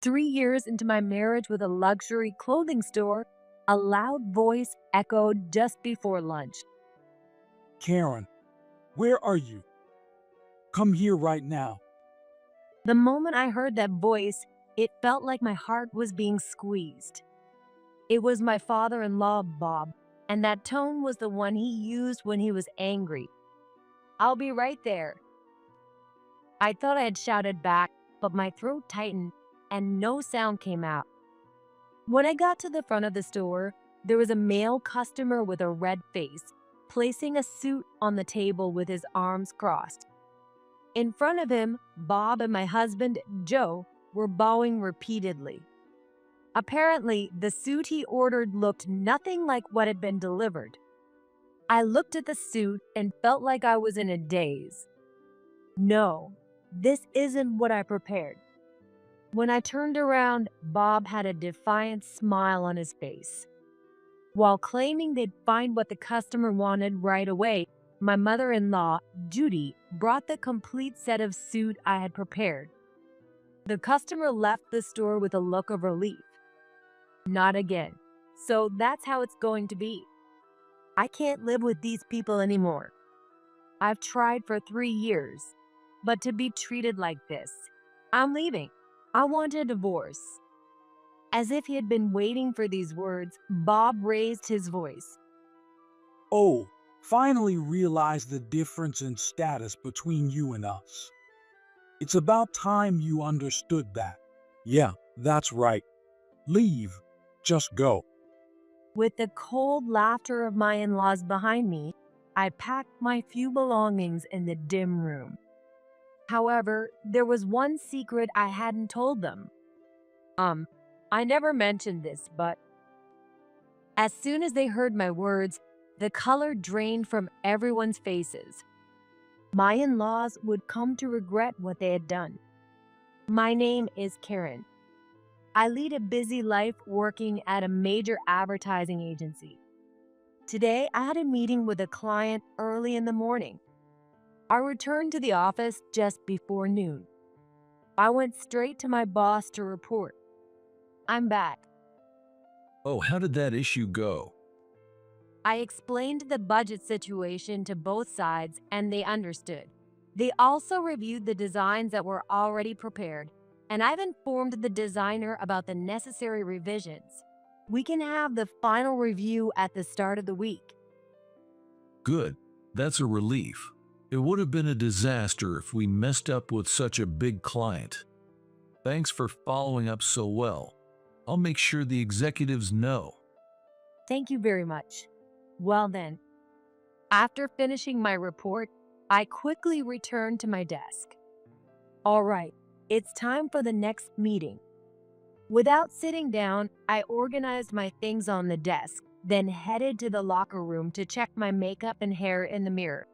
3 years into my marriage with a luxury clothing store, a loud voice echoed just before lunch. Karen, where are you? Come here right now. The moment I heard that voice, it felt like my heart was being squeezed. It was my father in law, Bob, and that tone was the one he used when he was angry. "I'll be right there." I thought I had shouted back, but my throat tightened and no sound came out. When I got to the front of the store, there was a male customer with a red face, placing a suit on the table with his arms crossed. In front of him, Bob and my husband, Joe, were bowing repeatedly. Apparently, the suit he ordered looked nothing like what had been delivered. I looked at the suit and felt like I was in a daze. No, this isn't what I prepared. When I turned around, Bob had a defiant smile on his face. While claiming they'd find what the customer wanted right away, my mother-in-law, Judy, brought the complete set of suit I had prepared. The customer left the store with a look of relief. Not again. So that's how it's going to be. I can't live with these people anymore. I've tried for 3 years, but to be treated like this, I'm leaving. I want a divorce. As if he had been waiting for these words, Bob raised his voice. Oh, finally realized the difference in status between you and us. It's about time you understood that. Yeah, that's right. Leave. Just go. With the cold laughter of my in-laws behind me, I packed my few belongings in the dim room. However, there was one secret I hadn't told them. Um, I never mentioned this, but as soon as they heard my words, the color drained from everyone's faces. My in-laws would come to regret what they had done. My name is Karen. I lead a busy life working at a major advertising agency. Today, I had a meeting with a client early in the morning. I returned to the office just before noon. I went straight to my boss to report. "I'm back." Oh, how did that issue go? I explained the budget situation to both sides and they understood. They also reviewed the designs that were already prepared, and I've informed the designer about the necessary revisions. We can have the final review at the start of the week. Good. That's a relief. It would have been a disaster if we messed up with such a big client. Thanks for following up so well. I'll make sure the executives know. Thank you very much. Well then, after finishing my report, I quickly returned to my desk. All right, it's time for the next meeting. Without sitting down, I organized my things on the desk, then headed to the locker room to check my makeup and hair in the mirror.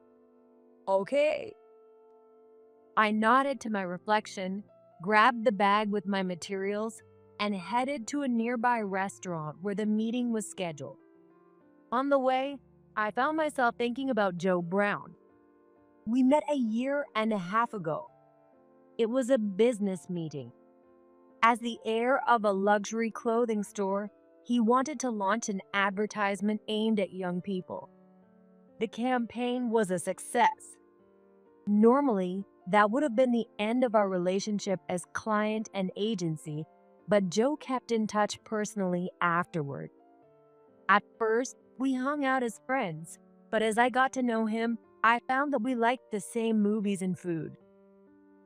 Okay. I nodded to my reflection, grabbed the bag with my materials, and headed to a nearby restaurant where the meeting was scheduled. On the way, I found myself thinking about Joe Brown. We met a year and a half ago. It was a business meeting. As the heir of a luxury clothing store, he wanted to launch an advertisement aimed at young people. The campaign was a success. Normally, that would have been the end of our relationship as client and agency, but Joe kept in touch personally afterward. At first, we hung out as friends, but as I got to know him, I found that we liked the same movies and food.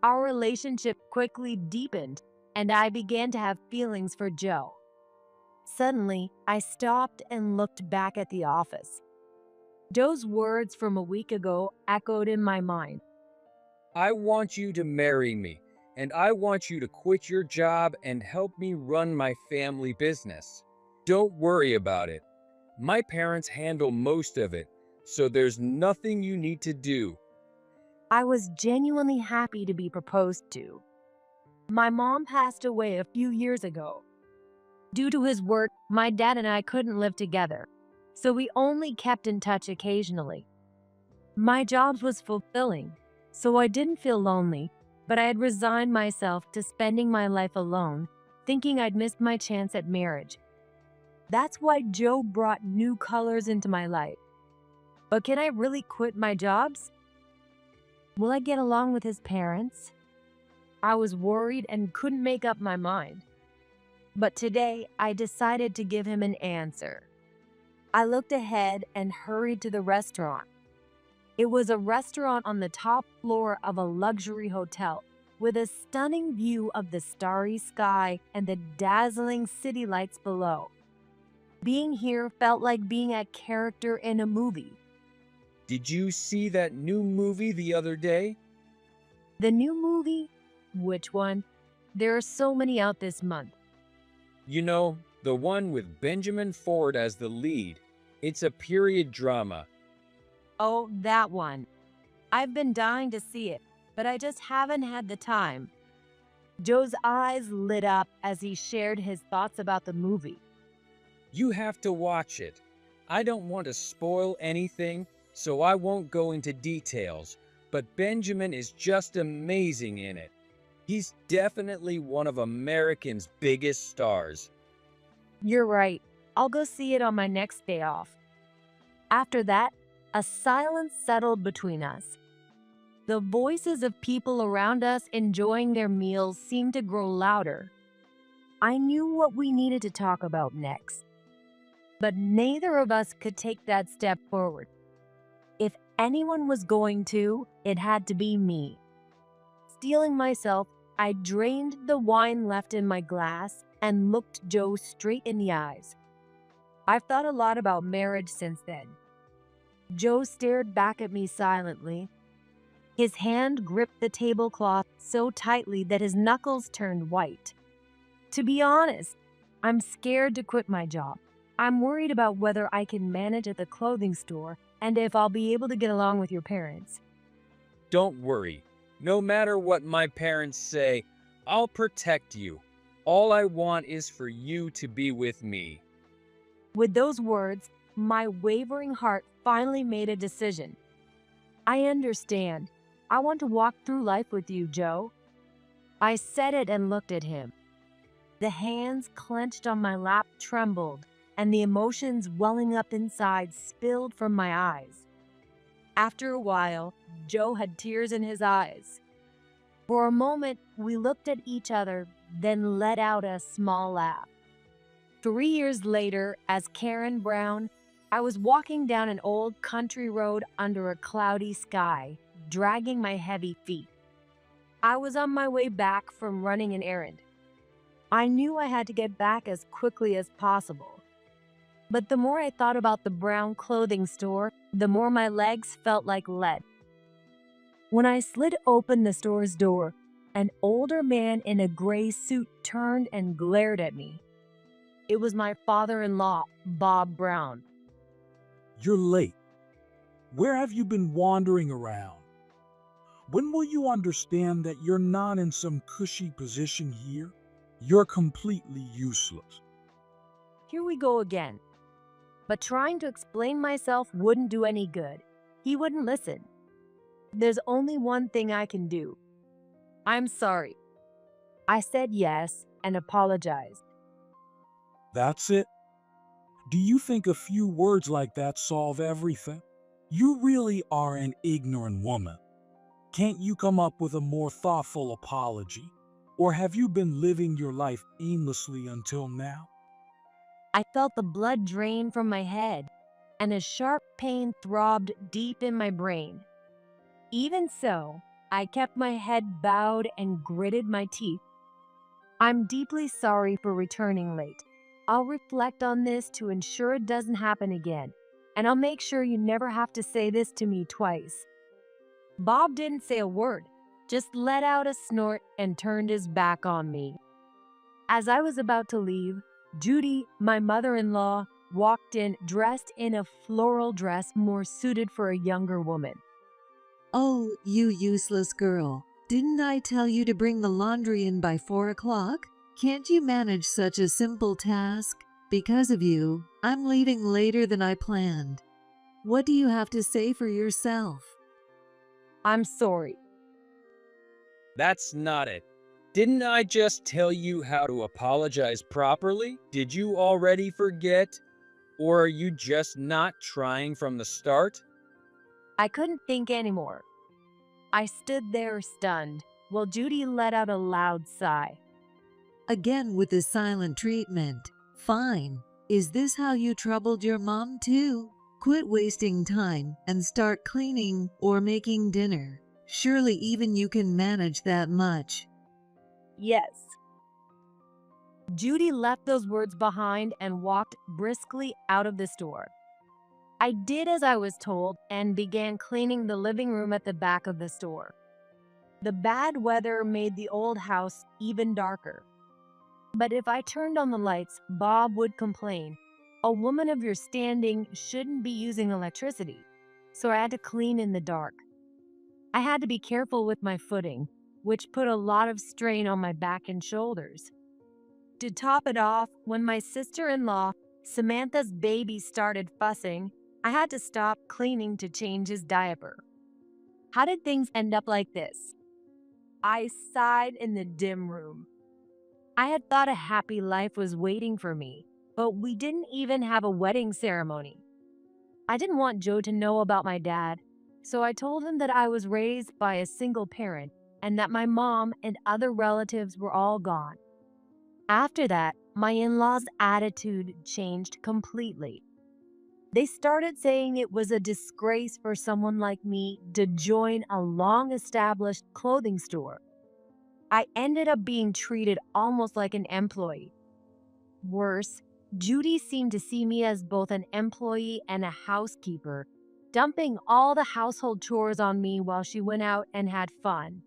Our relationship quickly deepened, and I began to have feelings for Joe. Suddenly, I stopped and looked back at the office. Joe's words from a week ago echoed in my mind. I want you to marry me, and I want you to quit your job and help me run my family business. Don't worry about it. My parents handle most of it, so there's nothing you need to do. I was genuinely happy to be proposed to. My mom passed away a few years ago. Due to his work, my dad and I couldn't live together, so we only kept in touch occasionally. My job was fulfilling, so I didn't feel lonely, but I had resigned myself to spending my life alone thinking I'd missed my chance at marriage. That's why Joe brought new colors into my life. But can I really quit my jobs? Will I get along with his parents? I was worried and couldn't make up my mind. But today, I decided to give him an answer. I looked ahead and hurried to the restaurant. It was a restaurant on the top floor of a luxury hotel with a stunning view of the starry sky and the dazzling city lights below. Being here felt like being a character in a movie. Did you see that new movie the other day? The new movie? Which one? There are so many out this month. You know, the one with Benjamin Ford as the lead. It's a period drama. Oh, that one. I've been dying to see it, but I just haven't had the time. Joe's eyes lit up as he shared his thoughts about the movie. You have to watch it. I don't want to spoil anything, so I won't go into details, but Benjamin is just amazing in it. He's definitely one of American's biggest stars. You're right. I'll go see it on my next day off. After that, a silence settled between us. The voices of people around us enjoying their meals seemed to grow louder. I knew what we needed to talk about next, but neither of us could take that step forward. If anyone was going to, it had to be me. Steeling myself, I drained the wine left in my glass and looked Joe straight in the eyes. I've thought a lot about marriage since then. Joe stared back at me silently. His hand gripped the tablecloth so tightly that his knuckles turned white. To be honest, I'm scared to quit my job. I'm worried about whether I can manage at the clothing store and if I'll be able to get along with your parents. Don't worry. No matter what my parents say, I'll protect you. All I want is for you to be with me. With those words, my wavering heart finally made a decision. I understand. I want to walk through life with you, Joe. I said it and looked at him. The hands clenched on my lap trembled, and the emotions welling up inside spilled from my eyes. After a while, Joe had tears in his eyes. For a moment, we looked at each other, then let out a small laugh. 3 years later, as Karen Brown, I was walking down an old country road under a cloudy sky, dragging my heavy feet. I was on my way back from running an errand. I knew I had to get back as quickly as possible. But the more I thought about the Brown clothing store, the more my legs felt like lead. When I slid open the store's door, an older man in a gray suit turned and glared at me. It was my father-in-law, Bob Brown. You're late. Where have you been wandering around? When will you understand that you're not in some cushy position here? You're completely useless. Here we go again. But trying to explain myself wouldn't do any good. He wouldn't listen. There's only one thing I can do. I'm sorry. I said yes and apologized. That's it? Do you think a few words like that solve everything? You really are an ignorant woman. Can't you come up with a more thoughtful apology? Or have you been living your life aimlessly until now? I felt the blood drain from my head, and a sharp pain throbbed deep in my brain. Even so, I kept my head bowed and gritted my teeth. I'm deeply sorry for returning late. I'll reflect on this to ensure it doesn't happen again, and I'll make sure you never have to say this to me twice. Bob didn't say a word, just let out a snort and turned his back on me. As I was about to leave, Judy, my mother-in-law, walked in dressed in a floral dress more suited for a younger woman. Oh, you useless girl. Didn't I tell you to bring the laundry in by 4 o'clock? Can't you manage such a simple task? Because of you, I'm leaving later than I planned. What do you have to say for yourself? I'm sorry. That's not it. Didn't I just tell you how to apologize properly? Did you already forget? Or are you just not trying from the start? I couldn't think anymore. I stood there stunned, while Judy let out a loud sigh. Again with the silent treatment. Fine. Is this how you troubled your mom too? Quit wasting time and start cleaning or making dinner. Surely even you can manage that much. Yes. Judy left those words behind and walked briskly out of the store. I did as I was told and began cleaning the living room at the back of the store. The bad weather made the old house even darker. But if I turned on the lights, Bob would complain. A woman of your standing shouldn't be using electricity. So I had to clean in the dark. I had to be careful with my footing, which put a lot of strain on my back and shoulders. To top it off, when my sister-in-law, Samantha's baby, started fussing, I had to stop cleaning to change his diaper. How did things end up like this? I sighed in the dim room. I had thought a happy life was waiting for me, but we didn't even have a wedding ceremony. I didn't want Joe to know about my dad, so I told him that I was raised by a single parent and that my mom and other relatives were all gone. After that, my in-laws' attitude changed completely. They started saying it was a disgrace for someone like me to join a long-established clothing store. I ended up being treated almost like an employee. Worse, Judy seemed to see me as both an employee and a housekeeper, dumping all the household chores on me while she went out and had fun.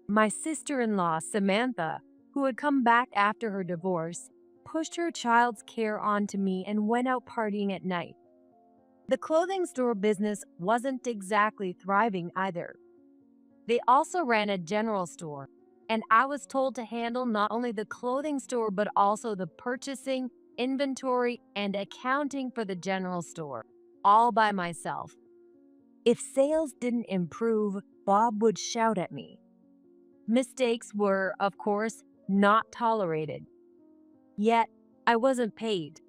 My sister-in-law, Samantha, who had come back after her divorce, pushed her child's care onto me and went out partying at night. The clothing store business wasn't exactly thriving either. They also ran a general store, and I was told to handle not only the clothing store but also the purchasing, inventory, and accounting for the general store, all by myself. If sales didn't improve, Bob would shout at me. Mistakes were, of course, not tolerated. Yet, I wasn't paid.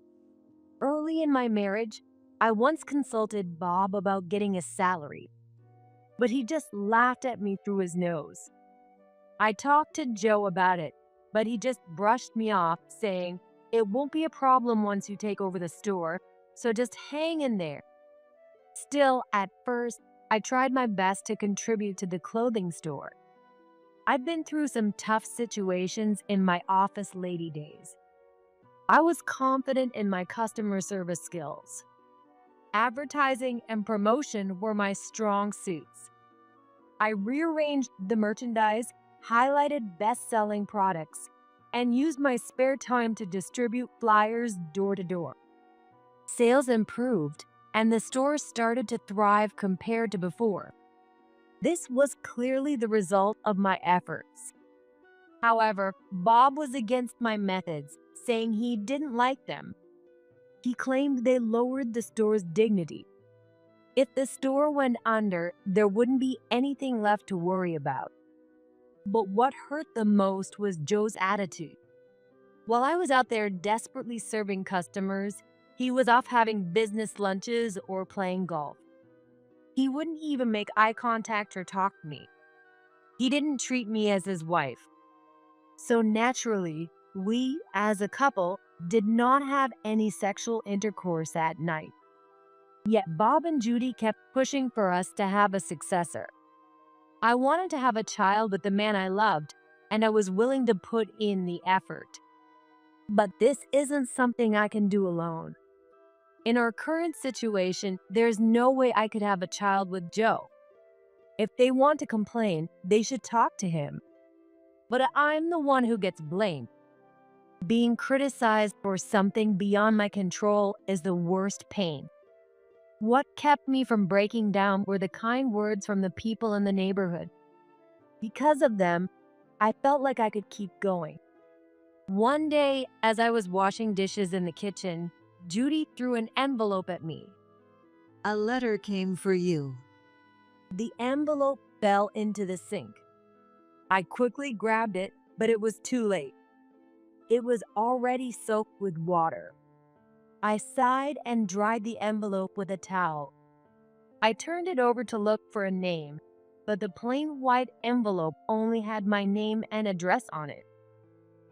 Early in my marriage, I once consulted Bob about getting a salary, but he just laughed at me through his nose. I talked to Joe about it, but he just brushed me off, saying, "It won't be a problem once you take over the store, so just hang in there." Still, at first, I tried my best to contribute to the clothing store. I've been through some tough situations in my office lady days. I was confident in my customer service skills. Advertising and promotion were my strong suits. I rearranged the merchandise, highlighted best-selling products, and used my spare time to distribute flyers door to door. Sales improved, and the store started to thrive compared to before. This was clearly the result of my efforts. However, Bob was against my methods, saying he didn't like them. He claimed they lowered the store's dignity. If the store went under, there wouldn't be anything left to worry about. But what hurt the most was Joe's attitude. While I was out there desperately serving customers, he was off having business lunches or playing golf. He wouldn't even make eye contact or talk to me. He didn't treat me as his wife. So naturally, we, as a couple, did not have any sexual intercourse at night. Yet Bob and Judy kept pushing for us to have a successor. I wanted to have a child with the man I loved, and I was willing to put in the effort. But this isn't something I can do alone. In our current situation, there's no way I could have a child with Joe. If they want to complain, they should talk to him. But I'm the one who gets blamed. Being criticized for something beyond my control is the worst pain. What kept me from breaking down were the kind words from the people in the neighborhood. Because of them, I felt like I could keep going. One day, as I was washing dishes in the kitchen, Judy threw an envelope at me. A letter came for you. The envelope fell into the sink. I quickly grabbed it, but it was too late. It was already soaked with water. I sighed and dried the envelope with a towel. I turned it over to look for a name, but the plain white envelope only had my name and address on it.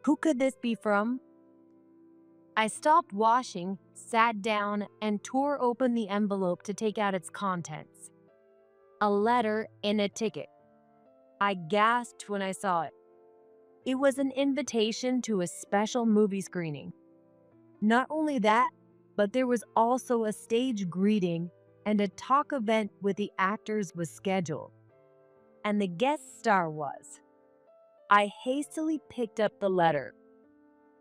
Who could this be from? I stopped washing, sat down, and tore open the envelope to take out its contents. A letter and a ticket. I gasped when I saw it. It was an invitation to a special movie screening. Not only that, but there was also a stage greeting and a talk event with the actors was scheduled. And the guest star was. I hastily picked up the letter.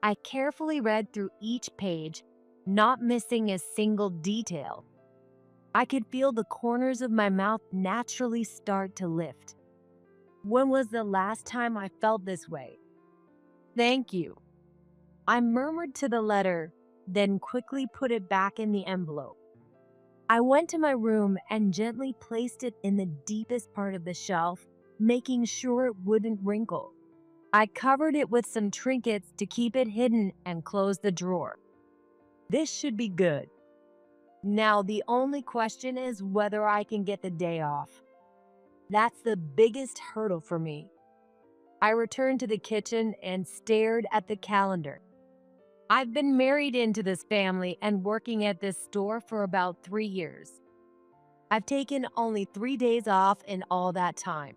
I carefully read through each page, not missing a single detail. I could feel the corners of my mouth naturally start to lift. When was the last time I felt this way? Thank you. I murmured to the letter, then quickly put it back in the envelope. I went to my room and gently placed it in the deepest part of the shelf, making sure it wouldn't wrinkle. I covered it with some trinkets to keep it hidden and closed the drawer. This should be good. Now the only question is whether I can get the day off. That's the biggest hurdle for me. I returned to the kitchen and stared at the calendar. I've been married into this family and working at this store for about 3 years. I've taken only 3 days off in all that time.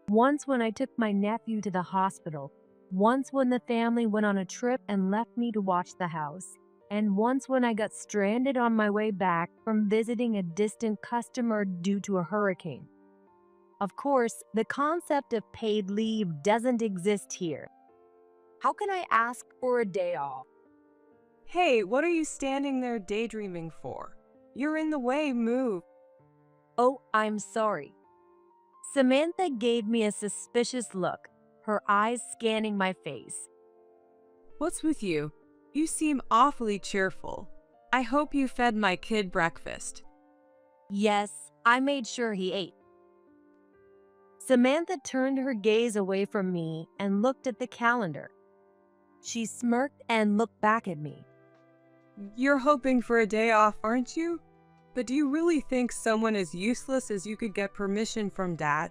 Once when I took my nephew to the hospital, once when the family went on a trip and left me to watch the house, and once when I got stranded on my way back from visiting a distant customer due to a hurricane. Of course, the concept of paid leave doesn't exist here. How can I ask for a day off? Hey, what are you standing there daydreaming for? You're in the way, move. Oh, I'm sorry. Samantha gave me a suspicious look, her eyes scanning my face. What's with you? You seem awfully cheerful. I hope you fed my kid breakfast. Yes, I made sure he ate. Samantha turned her gaze away from me and looked at the calendar. She smirked and looked back at me. You're hoping for a day off, aren't you? But do you really think someone as useless as you could get permission from Dad?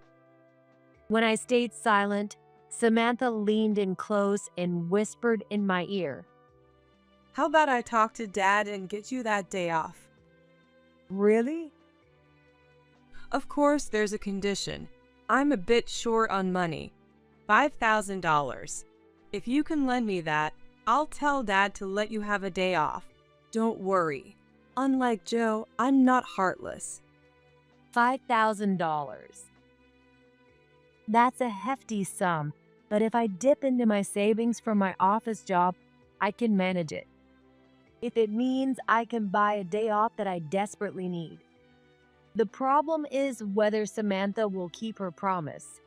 When I stayed silent, Samantha leaned in close and whispered in my ear. How about I talk to Dad and get you that day off? Really? Of course, there's a condition. I'm a bit short on money. $5,000. If you can lend me that, I'll tell Dad to let you have a day off. Don't worry. Unlike Joe, I'm not heartless. $5,000. That's a hefty sum, but if I dip into my savings from my office job, I can manage it. If it means I can buy a day off that I desperately need. The problem is whether Samantha will keep her promise.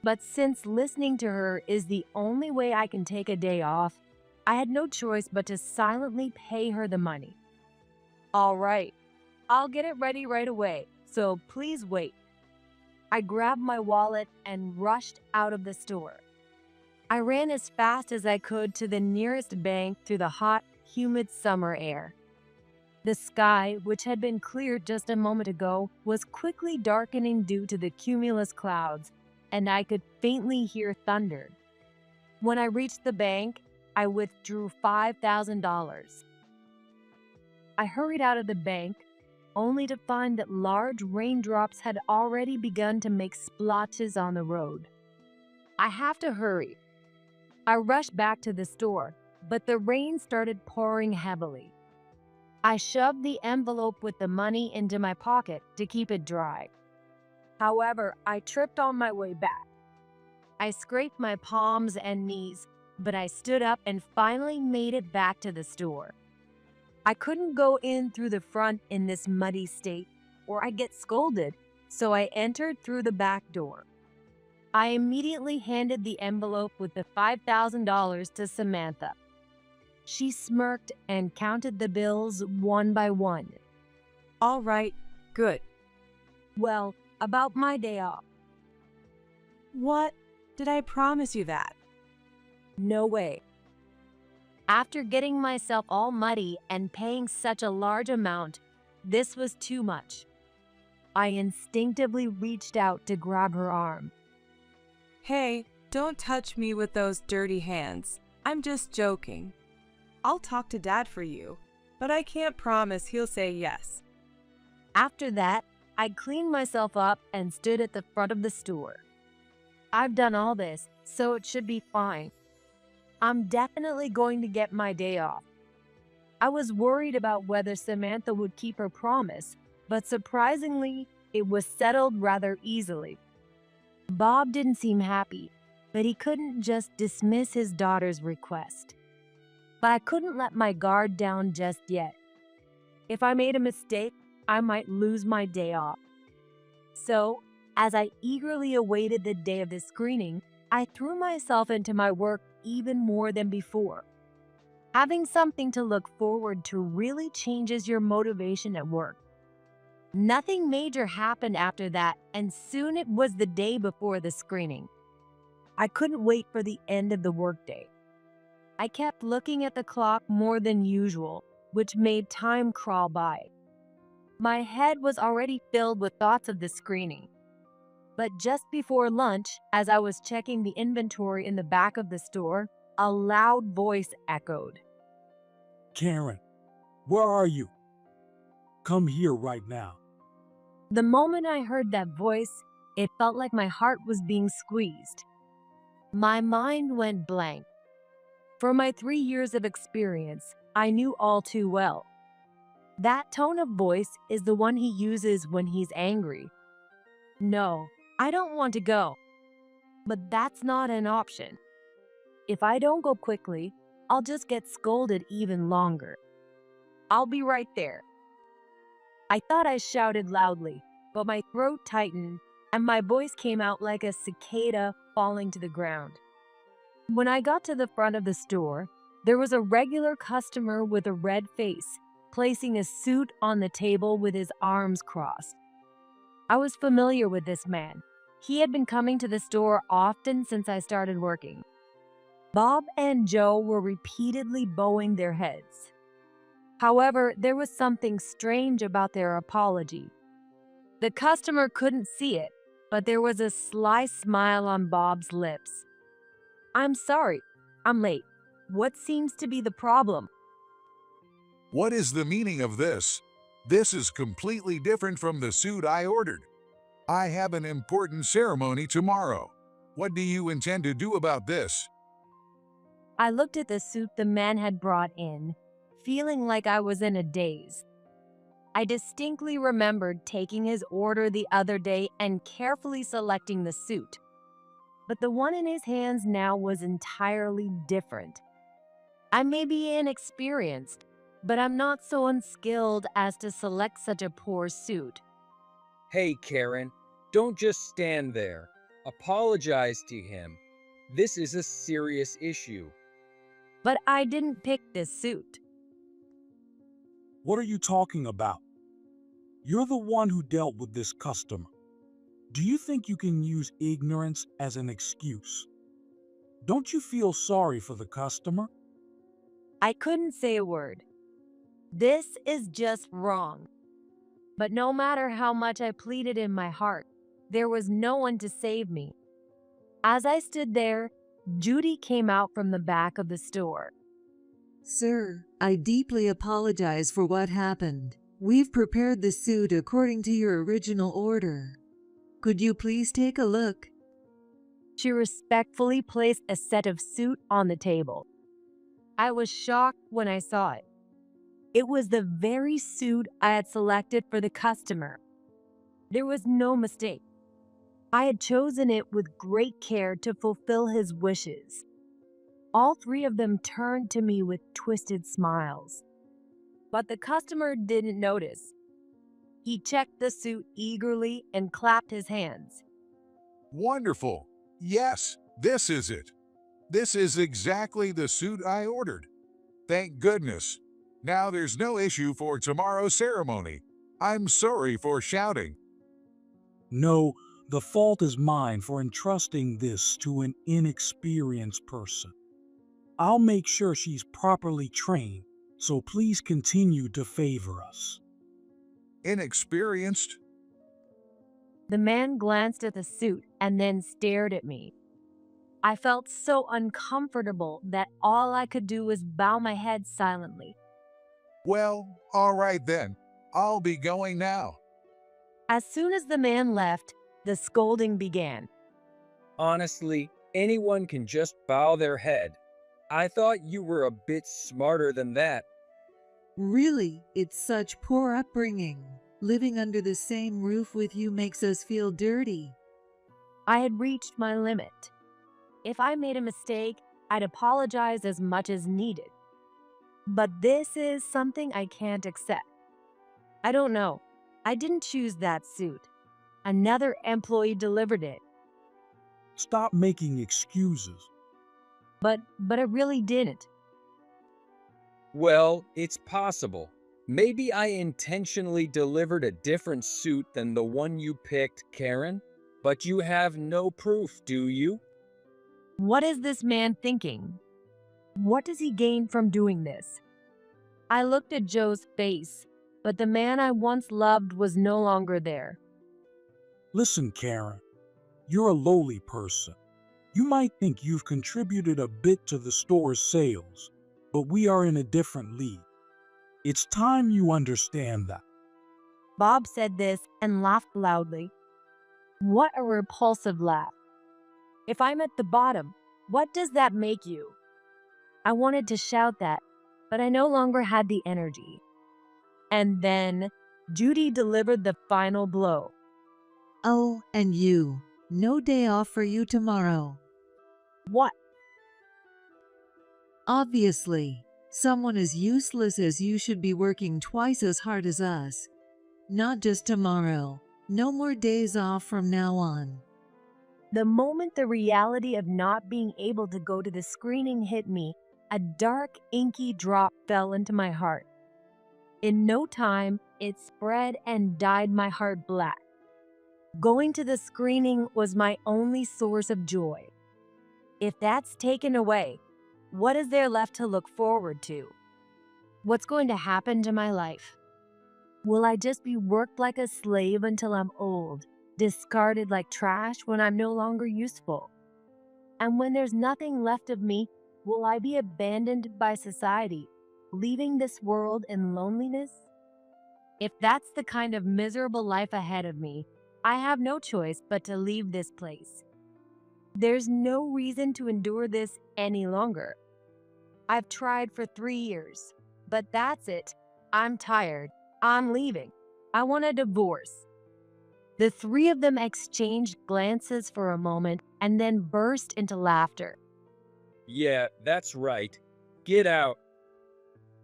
But since listening to her is the only way I can take a day off, I had no choice but to silently pay her the money. All right, I'll get it ready right away, so please wait. I grabbed my wallet and rushed out of the store. I ran as fast as I could to the nearest bank through the hot, humid summer air. The sky, which had been clear just a moment ago, was quickly darkening due to the cumulus clouds, and I could faintly hear thunder. When I reached the bank, I withdrew $5,000. I hurried out of the bank, only to find that large raindrops had already begun to make splotches on the road. I have to hurry. I rushed back to the store, but the rain started pouring heavily. I shoved the envelope with the money into my pocket to keep it dry. However, I tripped on my way back. I scraped my palms and knees, but I stood up and finally made it back to the store. I couldn't go in through the front in this muddy state, or I'd get scolded, so I entered through the back door. I immediately handed the envelope with the $5,000 to Samantha. She smirked and counted the bills one by one. All right, good. Well, about my day off. What? Did I promise you that? No way. After getting myself all muddy and paying such a large amount, this was too much. I instinctively reached out to grab her arm. Hey, don't touch me with those dirty hands. I'm just joking. I'll talk to Dad for you, but I can't promise he'll say yes. After that, I cleaned myself up and stood at the front of the store. I've done all this, so it should be fine. I'm definitely going to get my day off. I was worried about whether Samantha would keep her promise, but surprisingly, it was settled rather easily. Bob didn't seem happy, but he couldn't just dismiss his daughter's request. But I couldn't let my guard down just yet. If I made a mistake, I might lose my day off. So, as I eagerly awaited the day of the screening, I threw myself into my work even more than before. Having something to look forward to really changes your motivation at work. Nothing major happened after that, and soon it was the day before the screening. I couldn't wait for the end of the workday. I kept looking at the clock more than usual, which made time crawl by. My head was already filled with thoughts of the screening. But just before lunch, as I was checking the inventory in the back of the store, a loud voice echoed. Karen, where are you? Come here right now. The moment I heard that voice, it felt like my heart was being squeezed. My mind went blank. For my 3 years of experience, I knew all too well. That tone of voice is the one he uses when he's angry. No, I don't want to go. But that's not an option. If I don't go quickly, I'll just get scolded even longer. I'll be right there. I thought I shouted loudly, but my throat tightened and my voice came out like a cicada falling to the ground. When I got to the front of the store, there was a regular customer with a red face, placing a suit on the table with his arms crossed. I was familiar with this man. He had been coming to the store often since I started working. Bob and Joe were repeatedly bowing their heads. However, there was something strange about their apology. The customer couldn't see it, but there was a sly smile on Bob's lips. I'm sorry, I'm late. What seems to be the problem? What is the meaning of this? This is completely different from the suit I ordered. I have an important ceremony tomorrow. What do you intend to do about this? I looked at the suit the man had brought in, feeling like I was in a daze. I distinctly remembered taking his order the other day and carefully selecting the suit. But the one in his hands now was entirely different. I may be inexperienced, but I'm not so unskilled as to select such a poor suit. Hey, Karen, don't just stand there. Apologize to him. This is a serious issue. But I didn't pick this suit. What are you talking about? You're the one who dealt with this customer. Do you think you can use ignorance as an excuse? Don't you feel sorry for the customer? I couldn't say a word. This is just wrong. But no matter how much I pleaded in my heart, there was no one to save me. As I stood there, Judy came out from the back of the store. Sir, I deeply apologize for what happened. We've prepared the suit according to your original order. Could you please take a look? She respectfully placed a set of suit on the table. I was shocked when I saw it. It was the very suit I had selected for the customer. There was no mistake. I had chosen it with great care to fulfill his wishes. All three of them turned to me with twisted smiles. But the customer didn't notice. He checked the suit eagerly and clapped his hands. Wonderful. Yes, this is it. This is exactly the suit I ordered. Thank goodness. Now there's no issue for tomorrow's ceremony. I'm sorry for shouting. No, The fault is mine for entrusting this to an inexperienced person. I'll make sure she's properly trained, so please continue to favor us. Inexperienced? The man glanced at the suit and then stared at me. I felt so uncomfortable that all I could do was bow my head silently. Well, all right then. I'll be going now. As soon as the man left, the scolding began. Honestly, anyone can just bow their head. I thought you were a bit smarter than that. Really, it's such poor upbringing. Living under the same roof with you makes us feel dirty. I had reached my limit. If I made a mistake, I'd apologize as much as needed. But this is something I can't accept. I don't know. I didn't choose that suit. Another employee delivered it. Stop making excuses. But I really didn't. Well, it's possible. Maybe I intentionally delivered a different suit than the one you picked, Karen. But you have no proof, do you? What is this man thinking? What does he gain from doing this? I looked at Joe's face, but the man I once loved was no longer there. Listen, Karen, you're a lowly person. You might think you've contributed a bit to the store's sales, but we are in a different league. It's time you understand that. Bob said this and laughed loudly. What a repulsive laugh. If I'm at the bottom, what does that make you? I wanted to shout that, but I no longer had the energy. And then Judy delivered the final blow. Oh, and you. No day off for you tomorrow. What? Obviously, someone as useless as you should be working twice as hard as us. Not just tomorrow. No more days off from now on. The moment the reality of not being able to go to the screening hit me, a dark, inky drop fell into my heart. In no time, it spread and dyed my heart black. Going to the screening was my only source of joy. If that's taken away, what is there left to look forward to? What's going to happen to my life? Will I just be worked like a slave until I'm old, discarded like trash when I'm no longer useful? And when there's nothing left of me, will I be abandoned by society, leaving this world in loneliness? If that's the kind of miserable life ahead of me, I have no choice but to leave this place. There's no reason to endure this any longer. I've tried for 3 years, but that's it. I'm tired. I'm leaving. I want a divorce. The three of them exchanged glances for a moment and then burst into laughter. Yeah, that's right. Get out.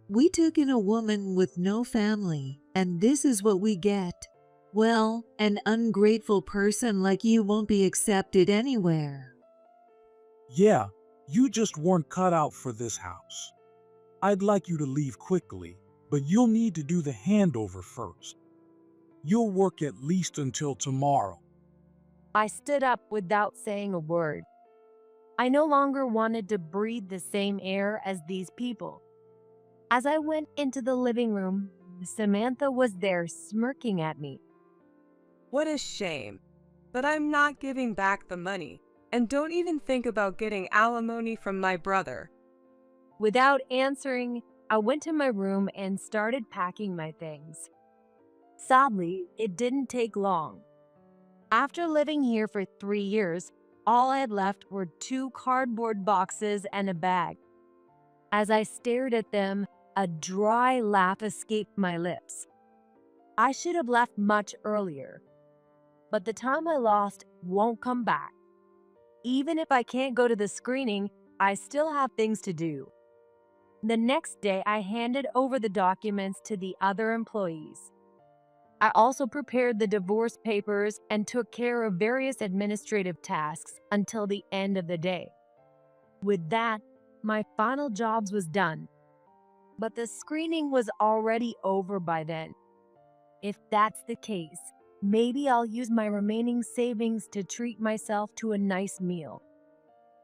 We took in a woman with no family, and this is what we get. Well, an ungrateful person like you won't be accepted anywhere. Yeah, you just weren't cut out for this house. I'd like you to leave quickly, but you'll need to do the handover first. You'll work at least until tomorrow. I stood up without saying a word. I no longer wanted to breathe the same air as these people. As I went into the living room, Samantha was there smirking at me. What a shame. But I'm not giving back the money. And don't even think about getting alimony from my brother. Without answering, I went to my room and started packing my things. Sadly, it didn't take long. After living here for 3 years, all I had left were 2 cardboard boxes and a bag. As I stared at them, a dry laugh escaped my lips. I should have left much earlier, but the time I lost won't come back. Even if I can't go to the screening, I still have things to do. The next day, I handed over the documents to the other employees. I also prepared the divorce papers and took care of various administrative tasks until the end of the day. With that, my final jobs was done. But the screening was already over by then. If that's the case, Maybe I'll use my remaining savings to treat myself to a nice meal.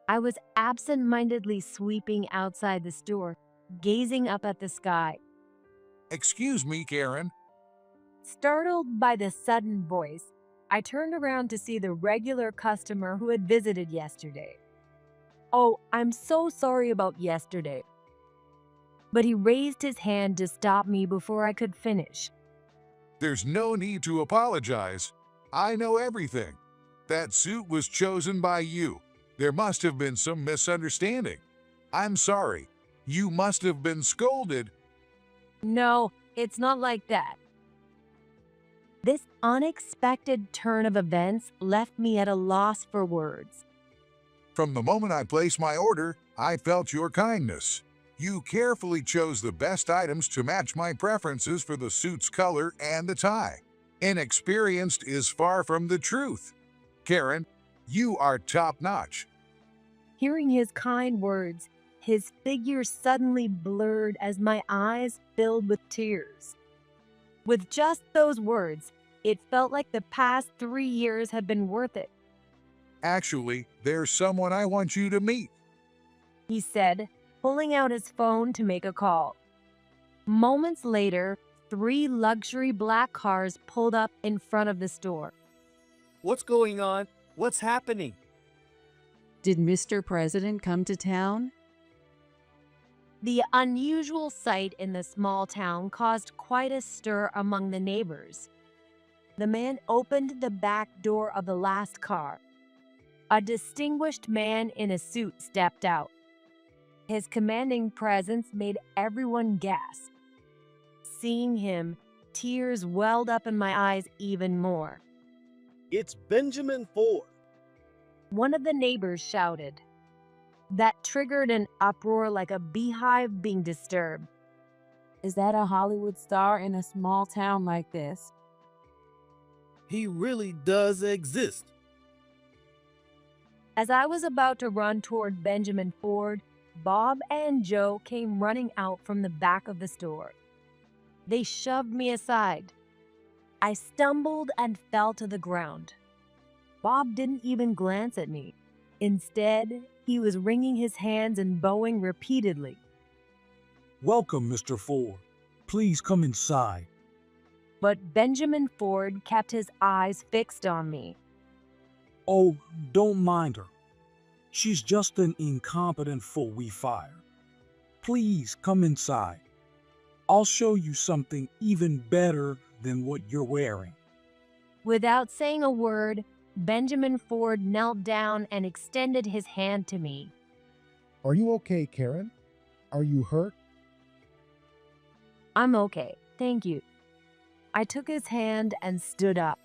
I was absent-mindedly sweeping outside the store, gazing up at the sky. Excuse me, Karen. Startled by the sudden voice, I turned around to see the regular customer who had visited yesterday. Oh, I'm so sorry about yesterday. But he raised his hand to stop me before I could finish. There's no need to apologize. I know everything. That suit was chosen by you. There must have been some misunderstanding. I'm sorry. You must have been scolded. No, it's not like that. This unexpected turn of events left me at a loss for words. From the moment I placed my order, I felt your kindness. You carefully chose the best items to match my preferences for the suit's color and the tie. Inexperienced is far from the truth. Karen, you are top-notch. Hearing his kind words, his figure suddenly blurred as my eyes filled with tears. With just those words, it felt like the past 3 years had been worth it, Actually, there's someone I want you to meet. he said, pulling out his phone to make a call. Moments later, 3 luxury black cars pulled up in front of the store. What's going on? What's happening? Did Mr. President come to town? The unusual sight in the small town caused quite a stir among the neighbors. The man opened the back door of the last car. A distinguished man in a suit stepped out. His commanding presence made everyone gasp. Seeing him, tears welled up in my eyes even more. It's Benjamin Ford. One of the neighbors shouted. That triggered an uproar like a beehive being disturbed. Is that a Hollywood star in a small town like this? He really does exist. As I was about to run toward Benjamin Ford, Bob and Joe came running out from the back of the store. They shoved me aside. I stumbled and fell to the ground. Bob didn't even glance at me. Instead, he was wringing his hands and bowing repeatedly. Welcome, Mr. Ford. Please come inside. But Benjamin Ford kept his eyes fixed on me. Oh, don't mind her. She's just an incompetent fool we fired. Please come inside. I'll show you something even better than what you're wearing. Without saying a word, Benjamin Ford knelt down and extended his hand to me. Are you okay, Karen? Are you hurt? I'm okay, thank you. I took his hand and stood up.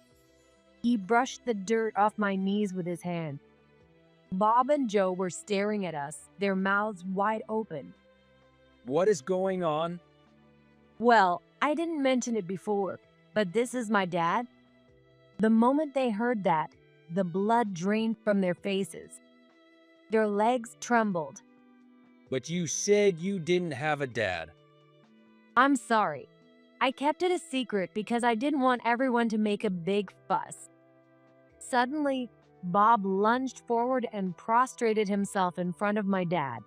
He brushed the dirt off my knees with his hand. Bob and Joe were staring at us, their mouths wide open. What is going on? Well, I didn't mention it before, but this is my dad. The moment they heard that, the blood drained from their faces. Their legs trembled. But you said you didn't have a dad. I'm sorry. I kept it a secret because I didn't want everyone to make a big fuss. Suddenly, Bob lunged forward and prostrated himself in front of my dad.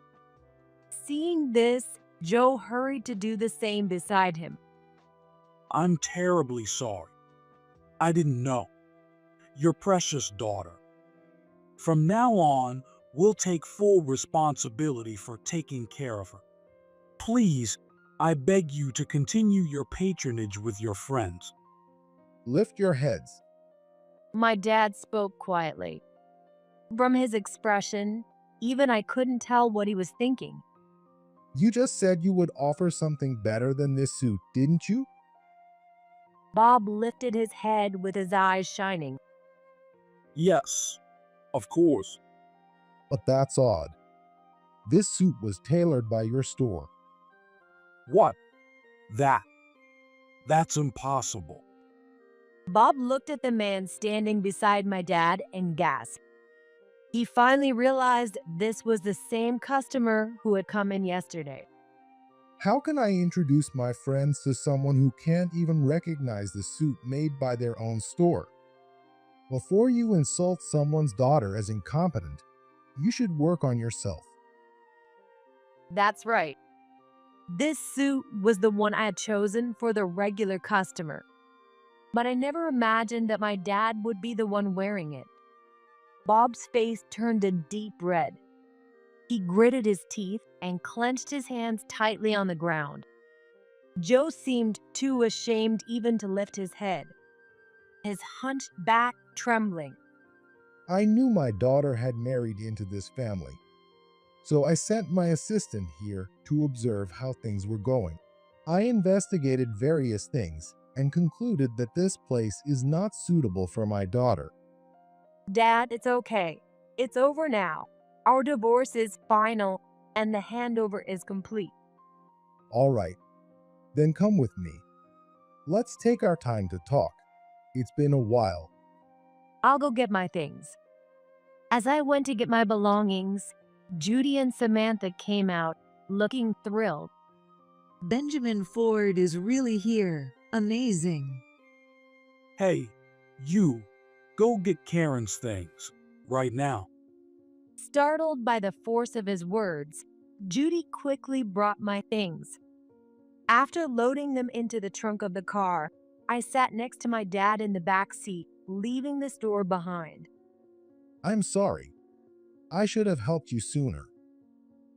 Seeing this, Joe hurried to do the same beside him. I'm terribly sorry. I didn't know. Your precious daughter. From now on, we'll take full responsibility for taking care of her. Please, I beg you to continue your patronage with your friends. Lift your heads. My dad spoke quietly. From his expression, even I couldn't tell what he was thinking. You just said you would offer something better than this suit, didn't you? Bob lifted his head with his eyes shining. Yes, of course. But that's odd. This suit was tailored by your store. What? That's impossible. Bob looked at the man standing beside my dad and gasped. He finally realized this was the same customer who had come in yesterday. How can I introduce my friends to someone who can't even recognize the suit made by their own store? Before you insult someone's daughter as incompetent, you should work on yourself. That's right. This suit was the one I had chosen for the regular customer. But I never imagined that my dad would be the one wearing it. Bob's face turned a deep red. He gritted his teeth and clenched his hands tightly on the ground. Joe seemed too ashamed even to lift his head, his hunched back trembling. I knew my daughter had married into this family, so I sent my assistant here to observe how things were going. I investigated various things and concluded that this place is not suitable for my daughter. Dad, it's okay. It's over now. Our divorce is final and the handover is complete. All right, then come with me. Let's take our time to talk. It's been a while. I'll go get my things. As I went to get my belongings, Judy and Samantha came out, looking thrilled. Benjamin Ford is really here. Amazing. Hey, you, go get Karen's things, right now. Startled by the force of his words, Judy quickly brought my things. After loading them into the trunk of the car, I sat next to my dad in the back seat, leaving the store behind. I'm sorry. I should have helped you sooner.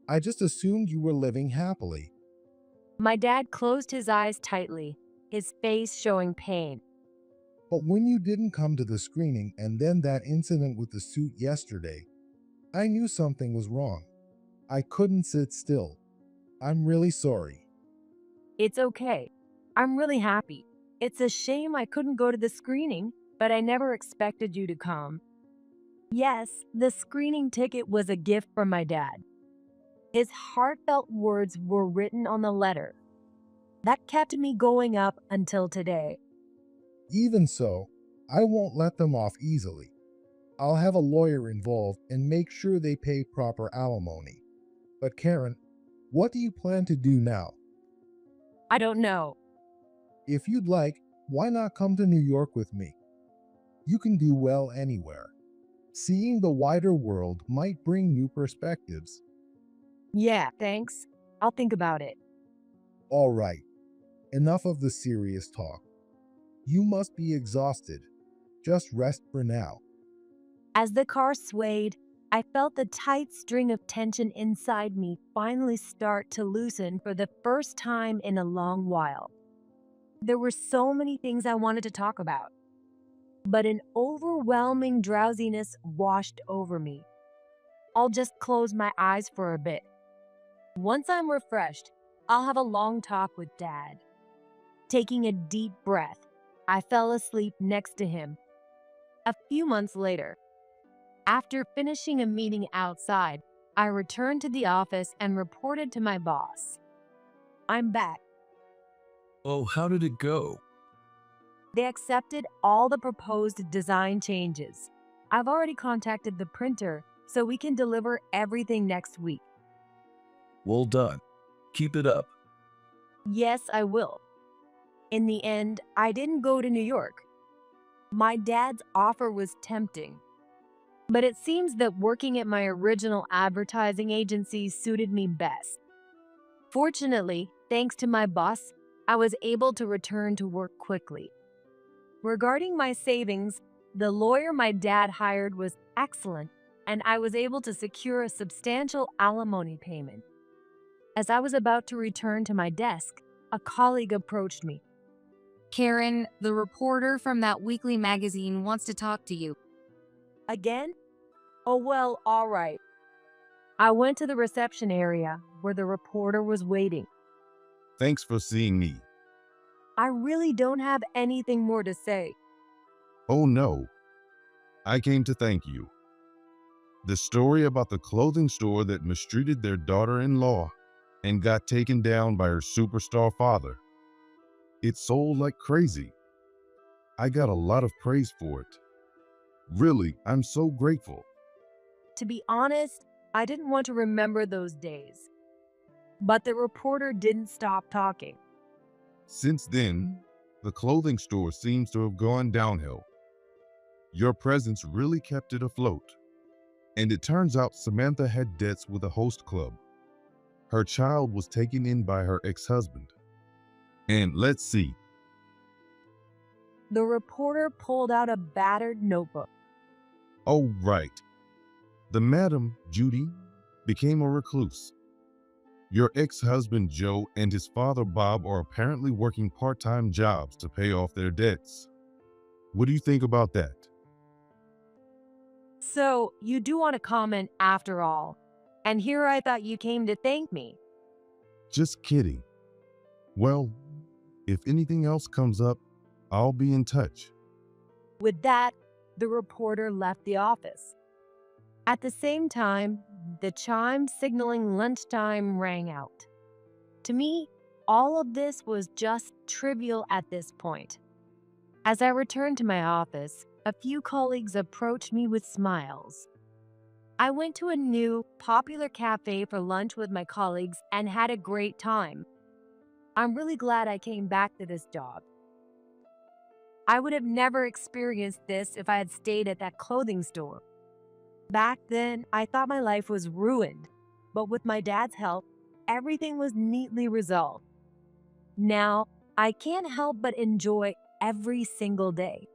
I just assumed you were living happily. My dad closed his eyes tightly, his face showing pain. But when you didn't come to the screening and then that incident with the suit yesterday, I knew something was wrong. I couldn't sit still. I'm really sorry. It's okay. I'm really happy. It's a shame I couldn't go to the screening, but I never expected you to come. Yes, the screening ticket was a gift from my dad. His heartfelt words were written on the letter. That kept me going up until today. Even so, I won't let them off easily. I'll have a lawyer involved and make sure they pay proper alimony. But Karen, what do you plan to do now? I don't know. If you'd like, why not come to New York with me? You can do well anywhere. Seeing the wider world might bring new perspectives. Yeah, thanks. I'll think about it. All right, enough of the serious talk. You must be exhausted. Just rest for now. As the car swayed, I felt the tight string of tension inside me finally start to loosen for the first time in a long while. There were so many things I wanted to talk about, but an overwhelming drowsiness washed over me. I'll just close my eyes for a bit. Once I'm refreshed, I'll have a long talk with Dad. Taking a deep breath, I fell asleep next to him. A few months later, after finishing a meeting outside, I returned to the office and reported to my boss. I'm back. Oh, how did it go? They accepted all the proposed design changes. I've already contacted the printer, so we can deliver everything next week. Well done. Keep it up. Yes, I will. In the end, I didn't go to New York. My dad's offer was tempting, but it seems that working at my original advertising agency suited me best. Fortunately, thanks to my boss, I was able to return to work quickly. Regarding my savings, the lawyer my dad hired was excellent, and I was able to secure a substantial alimony payment. As I was about to return to my desk, a colleague approached me. Karen, the reporter from that weekly magazine wants to talk to you. Again? Oh, well, all right. I went to the reception area where the reporter was waiting. Thanks for seeing me. I really don't have anything more to say. Oh no. I came to thank you. The story about the clothing store that mistreated their daughter-in-law and got taken down by her superstar father. It sold like crazy. I got a lot of praise for it. Really, I'm so grateful. To be honest, I didn't want to remember those days. But the reporter didn't stop talking. Since then, the clothing store seems to have gone downhill. Your presence really kept it afloat. And it turns out Samantha had debts with a host club. Her child was taken in by her ex-husband. And let's see. The reporter pulled out a battered notebook. Oh, right. The Madam, Judy, became a recluse. Your ex-husband Joe and his father Bob are apparently working part-time jobs to pay off their debts. What do you think about that? So, you do want to comment after all. And here I thought you came to thank me. Just kidding. Well, if anything else comes up, I'll be in touch. With that, the reporter left the office. At the same time, the chime signaling lunchtime rang out. To me, all of this was just trivial at this point. As I returned to my office, a few colleagues approached me with smiles. I went to a new, popular cafe for lunch with my colleagues and had a great time. I'm really glad I came back to this job. I would have never experienced this if I had stayed at that clothing store. Back then, I thought my life was ruined, but with my dad's help, everything was neatly resolved. Now, I can't help but enjoy every single day.